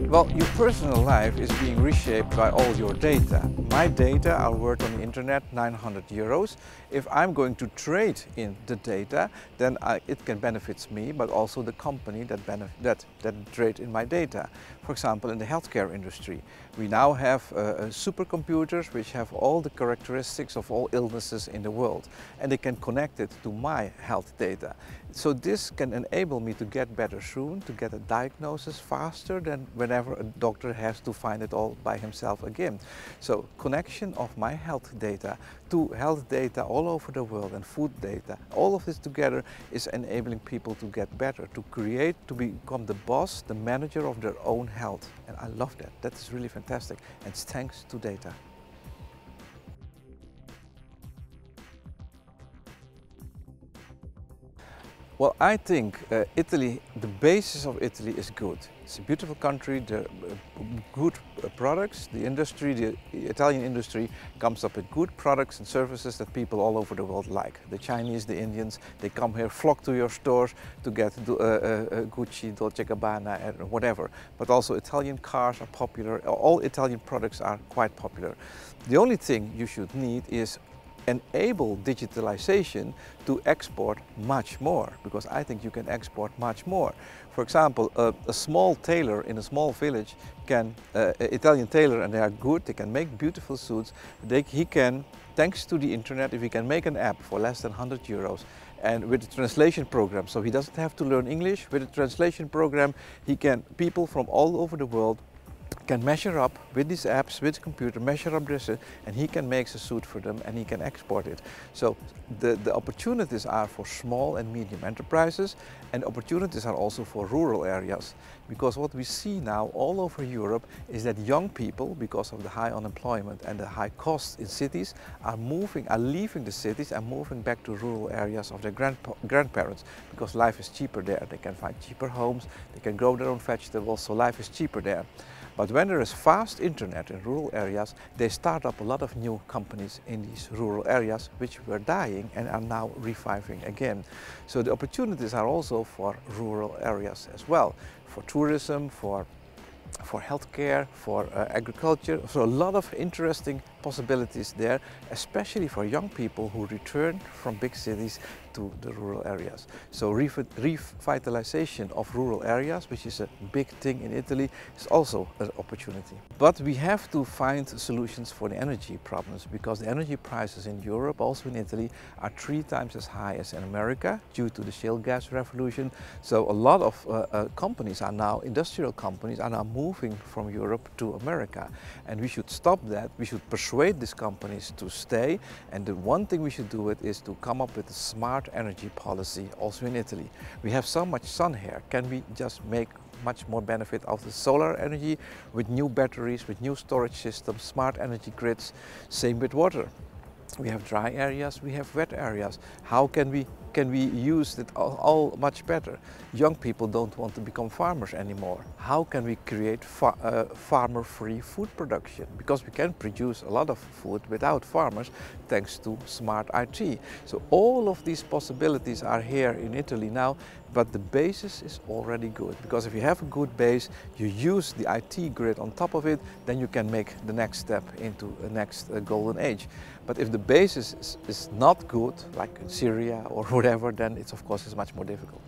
Well, your personal life is being reshaped by all your data. My data are worth on the internet 900 euros. If I'm going to trade in the data, then it can benefit me, but also the company that trade in my data. For example, in the healthcare industry, we now have supercomputers which have all the characteristics of all illnesses in the world, and they can connect it to my health data. So this can enable me to get better soon, to get a diagnosis faster than whenever a doctor has to find it all by himself again. So connection of my health data to health data all over the world and food data, all of this together is enabling people to get better, to create, to become the boss, the manager of their own health. And I love that. That is really fantastic, and it's thanks to data. Well, I think Italy, the basis of Italy is good. It's a beautiful country, good products, the Italian industry comes up with good products and services that people all over the world like. The Chinese, the Indians, they come here, flock to your stores to get Gucci, Dolce Gabbana, and whatever. But also Italian cars are popular, all Italian products are quite popular. The only thing you should need is enable digitalization to export much more, because I think you can export much more. For example, a small tailor in a small village can, Italian tailor, and they are good, they can make beautiful suits. He can, thanks to the internet, if he can make an app for less than 100 euros, and with the translation program, so he doesn't have to learn English, with the translation program, people from all over the world can measure up with these apps, with the computer, measure up this, and he can make a suit for them and he can export it. So the opportunities are for small and medium enterprises, and opportunities are also for rural areas. Because what we see now all over Europe is that young people, because of the high unemployment and the high costs in cities, are leaving the cities and moving back to rural areas of their grandparents, because life is cheaper there. They can find cheaper homes, they can grow their own vegetables, so life is cheaper there. But when there is fast internet in rural areas, they start up a lot of new companies in these rural areas which were dying and are now reviving again. So the opportunities are also for rural areas as well, for tourism, for healthcare, for agriculture. So a lot of interesting possibilities there, especially for young people who return from big cities to the rural areas. So revitalization of rural areas, which is a big thing in Italy, is also an opportunity. But we have to find solutions for the energy problems, because the energy prices in Europe, also in Italy, are 3 times as high as in America due to the shale gas revolution. So a lot of companies are now, industrial companies are now moving from Europe to America, and we should stop that. We should persuade these companies to stay, and the one thing we should do is to come up with a smart energy policy also in Italy. We have so much sun here. Can we just make much more benefit of the solar energy with new batteries, with new storage systems, smart energy grids? Same with water. We have dry areas, we have wet areas. How can we use it all much better? Young people don't want to become farmers anymore. How can we create farmer-free food production? Because we can produce a lot of food without farmers thanks to smart IT. So all of these possibilities are here in Italy now, but the basis is already good. Because if you have a good base, you use the IT grid on top of it, then you can make the next step into the next golden age. But if the basis is not good, like in Syria or whatever, then it's of course much more difficult.